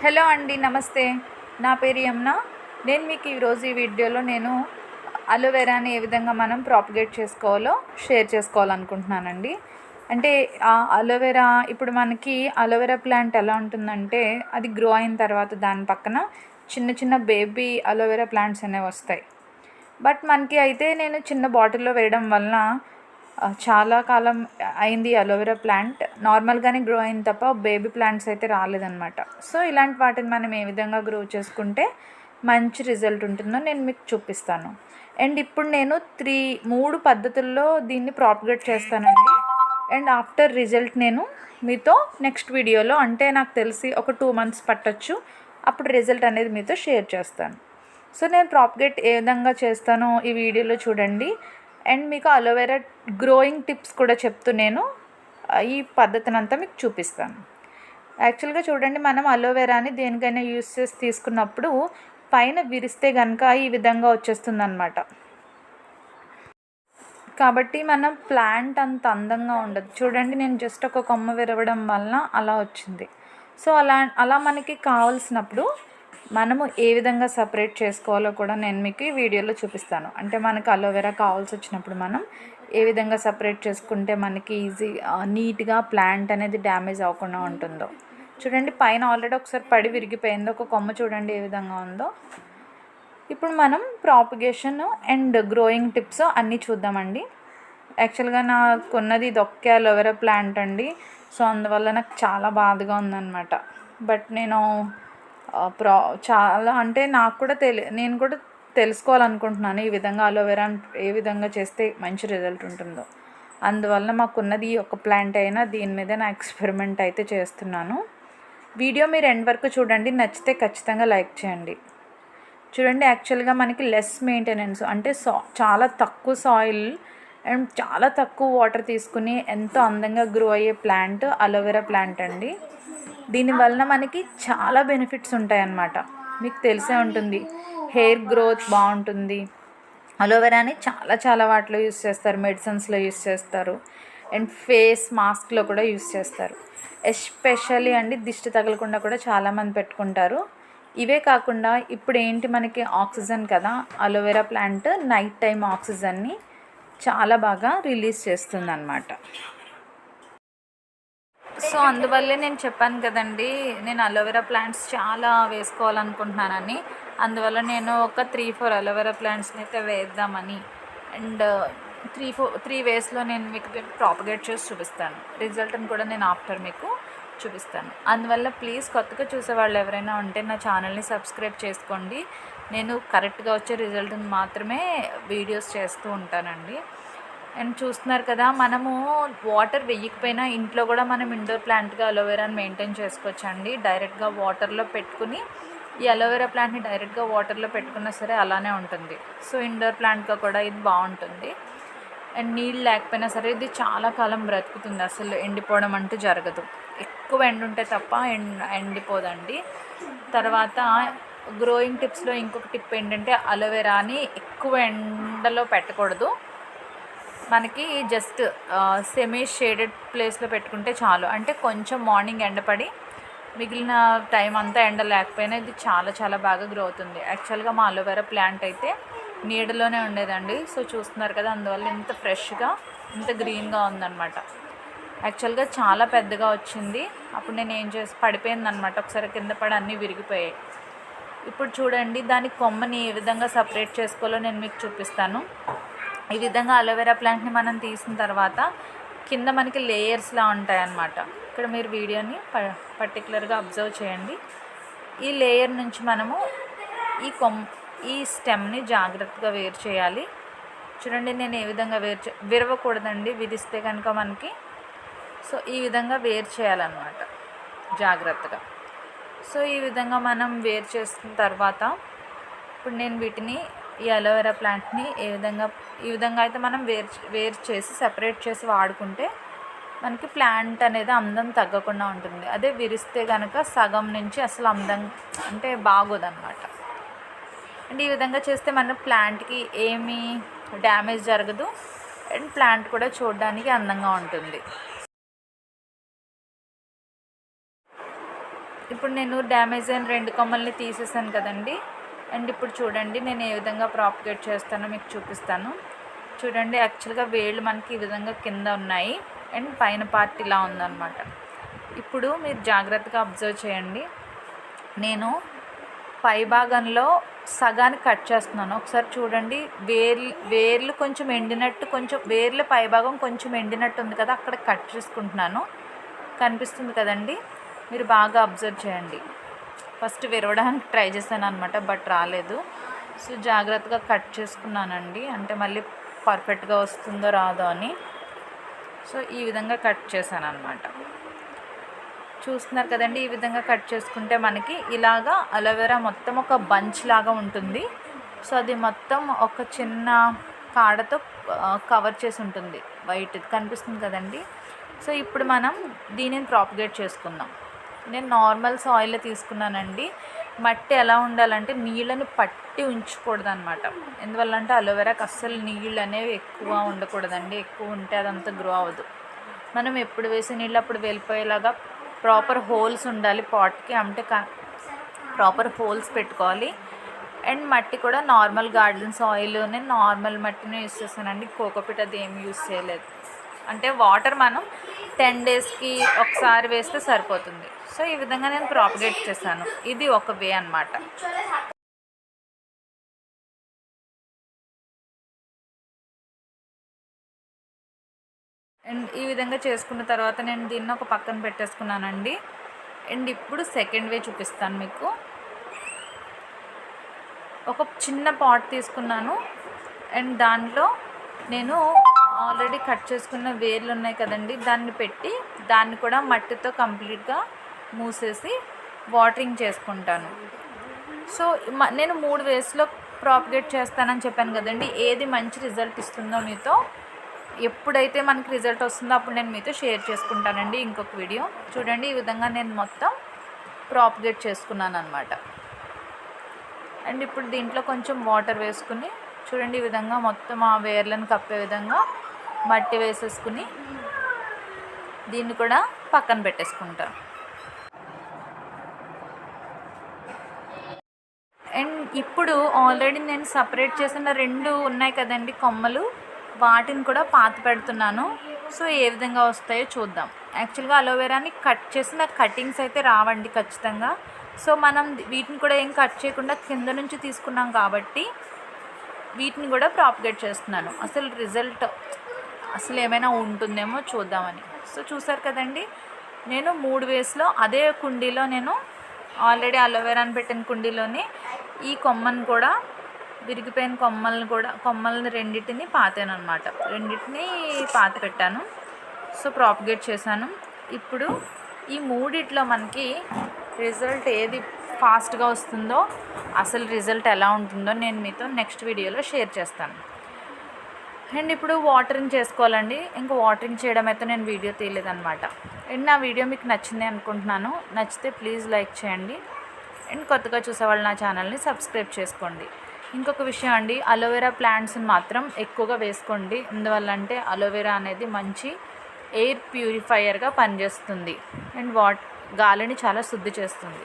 Hello అండి, నమస్తే. నా పేరు యమున. నేను మీకు ఈరోజు ఈ వీడియోలో అలోవెరాని ఏ విధంగా మనం ప్రాపగేట్ చేసుకోవాలో షేర్ చేసుకోవాలనుకుంటున్నానండి. అంటే అలోవెరా ఇప్పుడు మనకి అలోవెరా ప్లాంట్ ఎలా ఉంటుందంటే, అది గ్రో అయిన తర్వాత దాని పక్కన చిన్న చిన్న బేబీ అలోవెరా ప్లాంట్స్ అనేవి వస్తాయి. బట్ మనకి అయితే నేను చిన్న బాటిల్లో వేయడం వలన చాలా కాలం అయింది. అలోవెరా ప్లాంట్ నార్మల్గానే గ్రో అయింది తప్ప బేబీ ప్లాంట్స్ అయితే రాలేదన్నమాట. సో ఇలాంటి వాటిని మనం ఏ విధంగా గ్రో చేసుకుంటే మంచి రిజల్ట్ ఉంటుందో నేను మీకు చూపిస్తాను. అండ్ ఇప్పుడు నేను మూడు పద్ధతుల్లో దీన్ని ప్రాపగేట్ చేస్తానండి. అండ్ ఆఫ్టర్ రిజల్ట్ నేను మీతో నెక్స్ట్ వీడియోలో, అంటే నాకు తెలిసి ఒక 2 months పట్టొచ్చు, అప్పుడు రిజల్ట్ అనేది మీతో షేర్ చేస్తాను. సో నేను ప్రాపగేట్ ఏ విధంగా చేస్తానో ఈ వీడియోలో చూడండి. అండ్ మీకు అలోవెరా గ్రోయింగ్ టిప్స్ కూడా చెప్తూ నేను ఈ పద్ధతిని అంతా మీకు చూపిస్తాను. యాక్చువల్గా చూడండి, మనం అలోవెరాని దేనికైనా యూస్ చేసి తీసుకున్నప్పుడు పైన విరిస్తే కనుక ఈ విధంగా వచ్చేస్తుంది అన్నమాట. కాబట్టి మన ప్లాంట్ అంత అందంగా ఉండదు. చూడండి, నేను జస్ట్ ఒక కొమ్మ విరవడం వలన అలా వచ్చింది. సో అలా మనకి కావాల్సినప్పుడు మనము ఏ విధంగా సపరేట్ చేసుకోవాలో కూడా నేను మీకు ఈ వీడియోలో చూపిస్తాను. అంటే మనకు అలోవెరా కావాల్సి వచ్చినప్పుడు మనం ఏ విధంగా సపరేట్ చేసుకుంటే మనకి నీట్గా ప్లాంట్ అనేది డ్యామేజ్ అవ్వకుండా ఉంటుందో. చూడండి, పైన ఆల్రెడీ ఒకసారి పడి విరిగిపోయింది. ఒక కొమ్మ చూడండి ఏ విధంగా ఉందో. ఇప్పుడు మనం ప్రాపగేషన్ అండ్ గ్రోయింగ్ టిప్స్ అన్నీ చూద్దామండి. యాక్చువల్గా నాకున్నది ఇది ఒకే అలోవెరా ప్లాంట్ అండి. సో అందువల్ల నాకు చాలా బాధగా ఉందన్నమాట. బట్ నేను చాలా అంటే నాకు కూడా నేను కూడా తెలుసుకోవాలనుకుంటున్నాను ఈ విధంగా అలోవెరా ఏ విధంగా చేస్తే మంచి రిజల్ట్ ఉంటుందో. అందువల్ల మాకున్నది ఒక ప్లాంట్ అయినా దీని మీద నా ఎక్స్పెరిమెంట్ అయితే చేస్తున్నాను. వీడియో మీరు ఎండ్ వరకు చూడండి, నచ్చితే ఖచ్చితంగా లైక్ చేయండి. చూడండి, యాక్చువల్గా మనకి లెస్ మెయింటెనెన్స్, అంటే చాలా తక్కువ సాయిల్ అండ్ చాలా తక్కువ వాటర్ తీసుకుని ఎంతో అందంగా గ్రో అయ్యే ప్లాంట్ అలోవెరా ప్లాంట్ అండి. దీనివలన మనకి చాలా బెనిఫిట్స్ ఉంటాయన్నమాట. మీకు తెలిసే ఉంటుంది, హెయిర్ గ్రోత్ బాగుంటుంది. అలోవెరాని చాలా వాటిలో యూస్ చేస్తారు, మెడిసిన్స్లో యూస్ చేస్తారు, అండ్ ఫేస్ మాస్క్లో కూడా యూస్ చేస్తారు. ఎస్పెషల్లీ అండి దిష్టి తగలకుండా కూడా చాలామంది పెట్టుకుంటారు. ఇవే కాకుండా ఇప్పుడు ఏంటి, మనకి ఆక్సిజన్ కదా, అలోవెరా ప్లాంట్ నైట్ టైం ఆక్సిజన్ని చాలా బాగా రిలీజ్ చేస్తుంది అన్నమాట. సో అందువల్లే నేను చెప్పాను కదండి, నేను అలోవెరా ప్లాంట్స్ చాలా వేసుకోవాలనుకుంటున్నానని. అందువల్ల నేను ఒక 3-4 అలోవెరా ప్లాంట్స్ని అయితే వేద్దామని, అండ్ 3 వేస్లో నేను మీకు ప్రాపగేట్ చేసి చూపిస్తాను. రిజల్ట్ని కూడా నేను ఆఫ్టర్ మీకు చూపిస్తాను. అందువల్ల ప్లీజ్ కొత్తగా చూసేవాళ్ళు ఎవరైనా ఉంటే నా ఛానల్ని సబ్స్క్రైబ్ చేసుకోండి. నేను కరెక్ట్గా వచ్చే రిజల్ట్ని మాత్రమే వీడియోస్ చేస్తూ ఉంటానండి. అండ్ చూస్తున్నారు కదా, మనము వాటర్ వేయకపోయినా ఇంట్లో కూడా మనం ఇండోర్ ప్లాంట్గా అలోవెరాని మెయింటైన్ చేసుకోవచ్చండి. డైరెక్ట్గా వాటర్లో పెట్టుకుని ఈ అలోవెరా ప్లాంట్ని డైరెక్ట్గా వాటర్లో పెట్టుకున్నా సరే అలానే ఉంటుంది. సో ఇండోర్ ప్లాంట్గా కూడా ఇది బాగుంటుంది. అండ్ నీళ్ళు లేకపోయినా సరే ఇది చాలా కాలం బ్రతుకుతుంది, అసలు ఎండిపోవడం అంటూ జరగదు. ఎక్కువ ఎండ ఉంటే తప్ప ఎండిపోదండి. తర్వాత గ్రోయింగ్ టిప్స్లో ఇంకొక టిప్ ఏంటంటే, అలోవెరాని ఎక్కువ ఎండలో పెట్టకూడదు. మనకి జస్ట్ సెమీ షేడెడ్ ప్లేస్లో పెట్టుకుంటే చాలు. అంటే కొంచెం మార్నింగ్ ఎండపడి మిగిలిన టైం అంతా ఎండ లేకపోయినా ఇది చాలా బాగా గ్రో అవుతుంది. యాక్చువల్గా మా అలోవెరా ప్లాంట్ అయితే నీడలోనే ఉండేదండి. సో చూస్తున్నారు కదా, అందువల్ల ఇంత ఫ్రెష్గా ఇంత గ్రీన్గా ఉందన్నమాట. యాక్చువల్గా చాలా పెద్దగా వచ్చింది. అప్పుడు నేను ఏం పడిపోయిందనమాట, ఒకసారి కింద పడి అన్నీ విరిగిపోయాయి. ఇప్పుడు చూడండి, దాని కొమ్మని ఏ విధంగా సపరేట్ చేసుకోవాలో నేను మీకు చూపిస్తాను. ఈ విధంగా అలోవెరా ప్లాంట్ని మనం తీసిన తర్వాత కింద మనకి లేయర్స్లా ఉంటాయన్నమాట. ఇక్కడ మీరు వీడియోని పర్టికులర్గా అబ్జర్వ్ చేయండి. ఈ లేయర్ నుంచి మనము ఈ స్టెమ్ని జాగ్రత్తగా వేరు చేయాలి. చూడండి, నేను ఏ విధంగా విరవకూడదండి, విరిస్తే కనుక మనకి. సో ఈ విధంగా వేరు చేయాలన్నమాట జాగ్రత్తగా. సో ఈ విధంగా మనం వేరు చేసిన తర్వాత ఇప్పుడు నేను వీటిని ఈ అలోవెరా ప్లాంట్ని ఈ విధంగా అయితే మనం వేరు చేసి సెపరేట్ చేసి వాడుకుంటే మనకి ప్లాంట్ అనేది అందం తగ్గకుండా ఉంటుంది. అదే విరిస్తే కనుక సగం నుంచి అసలు అందం అంటే బాగోదన్నమాట. అండ్ ఈ విధంగా చేస్తే మన ప్లాంట్కి ఏమీ డ్యామేజ్ జరగదు, అండ్ ప్లాంట్ కూడా చూడడానికి అందంగా ఉంటుంది. ఇప్పుడు నేను డ్యామేజ్ అయిన 2 కొమ్మల్ని తీసేసాను కదండి. అండ్ ఇప్పుడు చూడండి నేను ఏ విధంగా ప్రాపగేట్ చేస్తానో మీకు చూపిస్తాను. చూడండి యాక్చువల్గా వేళ్ళు మనకి ఈ విధంగా కింద ఉన్నాయి అండ్ పైన పార్ట్ ఇలా ఉందన్నమాట. ఇప్పుడు మీరు జాగ్రత్తగా అబ్జర్వ్ చేయండి. నేను పై భాగంలో సగానికి కట్ చేస్తున్నాను. ఒకసారి చూడండి, వేర్లు కొంచెం ఎండినట్టు, కొంచెం వేర్ల పై భాగం కొంచెం ఎండినట్టు ఉంది కదా, అక్కడ కట్ చేసుకుంటున్నాను. కనిపిస్తుంది కదండి, మీరు బాగా అబ్జర్వ్ చేయండి. ఫస్ట్ విరవడానికి ట్రై చేశాను అనమాట, బట్ రాలేదు. సో జాగ్రత్తగా కట్ చేసుకున్నానండి, అంటే మళ్ళీ పర్ఫెక్ట్గా వస్తుందో రాదో అని. సో ఈ విధంగా కట్ చేశాను అనమాట. చూస్తున్నారు కదండి, ఈ విధంగా కట్ చేసుకుంటే మనకి ఇలాగా అలోవెరా మొత్తం ఒక బంచ్ లాగా ఉంటుంది. సో అది మొత్తం ఒక చిన్న కాడతో కవర్ చేసి ఉంటుంది, వైట్ కనిపిస్తుంది కదండి. సో ఇప్పుడు మనం దీనిని ప్రాపగేట్ చేసుకుందాం. నేను నార్మల్ సాయిల్ తీసుకున్నానండి. మట్టి ఎలా ఉండాలంటే నీళ్ళను పట్టి ఉంచకూడదు అనమాట. ఎందువల్లంటే అలోవెరాకి అస్సలు నీళ్ళు అనేవి ఎక్కువ ఉండకూడదండి. ఎక్కువ ఉంటే అదంతా గ్రో అవ్వదు. మనం ఎప్పుడు వేసే నీళ్ళు అప్పుడు వెళ్ళిపోయేలాగా ప్రాపర్ హోల్స్ ఉండాలి పాట్కి, అంటే ప్రాపర్ హోల్స్ పెట్టుకోవాలి. అండ్ మట్టి కూడా నార్మల్ గార్డెన్ సాయిల్, నేను నార్మల్ మట్టిని యూస్ చేస్తానండి. కోకోపీట్ అది ఏమి యూస్ చేయలేదు. అంటే వాటర్ మనం 10 డేస్కి ఒకసారి వేస్తే సరిపోతుంది. సో ఈ విధంగా నేను ప్రాపగేట్ చేశాను. ఇది ఒక వే అన్నమాట. అండ్ ఈ విధంగా చేసుకున్న తర్వాత నేను దీన్ని ఒక పక్కన పెట్టేసుకున్నానండి. అండ్ ఇప్పుడు సెకండ్ వే చూపిస్తాను మీకు. ఒక చిన్న పాట్ తీసుకున్నాను అండ్ దాంట్లో నేను ఆల్రెడీ కట్ చేసుకున్న వేర్లు ఉన్నాయి కదండి, దాన్ని పెట్టి దాన్ని కూడా మట్టితో కంప్లీట్గా మూసేసి వాటరింగ్ చేసుకుంటాను. సో నేను 3 వేస్లో ప్రాపగేట్ చేస్తానని చెప్పాను కదండి. ఏది మంచి రిజల్ట్ ఇస్తుందో మీతో ఎప్పుడైతే మనకి రిజల్ట్ వస్తుందో అప్పుడు నేను మీతో షేర్ చేసుకుంటానండి ఇంకొక వీడియో. చూడండి ఈ విధంగా నేను మొత్తం ప్రాపగేట్ చేసుకున్నాను అనమాట. అండ్ ఇప్పుడు దీంట్లో కొంచెం వాటర్ వేసుకుని చూడండి ఈ విధంగా మొత్తం ఆ వేర్లను కప్పే విధంగా మట్టి వేసేసుకుని దీన్ని కూడా పక్కన పెట్టేసుకుంటాను. అండ్ ఇప్పుడు ఆల్రెడీ నేను సపరేట్ చేసిన 2 ఉన్నాయి కదండి కొమ్మలు, వాటిని కూడా పాత పెడుతున్నాను. సో ఏ విధంగా వస్తాయో చూద్దాం. యాక్చువల్గా అలోవెరాని కట్ చేసిన కటింగ్స్ అయితే రావండి ఖచ్చితంగా. సో మనం వీటిని కూడా ఏం కట్ చేయకుండా కింద నుంచి తీసుకున్నాం కాబట్టి వీటిని కూడా ప్రాపగేట్ చేస్తున్నాను. అసలు రిజల్ట్ అసలు ఏమైనా ఉంటుందేమో చూద్దామని. సో చూసారు కదండి, నేను 3 వేస్లో అదే కుండీలో నేను ఆల్రెడీ అలోవెరాని పెట్టిన కుండీలోని ఈ కొమ్మను కూడా విరిగిపోయిన కొమ్మల్ని రెండింటిని పాతాను అనమాట. రెండింటిని పాత పెట్టాను. సో ప్రాపగేట్ చేశాను. ఇప్పుడు ఈ 3 మనకి రిజల్ట్ ఏది ఫాస్ట్గా వస్తుందో, అసలు రిజల్ట్ ఎలా ఉంటుందో నేను మీతో నెక్స్ట్ వీడియోలో షేర్ చేస్తాను. అండ్ ఇప్పుడు వాటరింగ్ చేసుకోవాలండి. ఇంకా వాటరింగ్ చేయడం అయితే నేను వీడియో తీయలేదన్నమాట. అండ్ నా వీడియో మీకు నచ్చింది అనుకుంటున్నాను. నచ్చితే ప్లీజ్ లైక్ చేయండి. అండ్ కొత్తగా చూసేవాళ్ళు నా ఛానల్ని సబ్స్క్రైబ్ చేసుకోండి. ఇంకొక విషయం అండి, అలోవెరా ప్లాంట్స్ని మాత్రం ఎక్కువగా వేసుకోండి. ఎందువల్ల అంటే అలోవెరా అనేది మంచి ఎయిర్ ప్యూరిఫైయర్గా పనిచేస్తుంది అండ్ గాలిని చాలా శుద్ధి చేస్తుంది.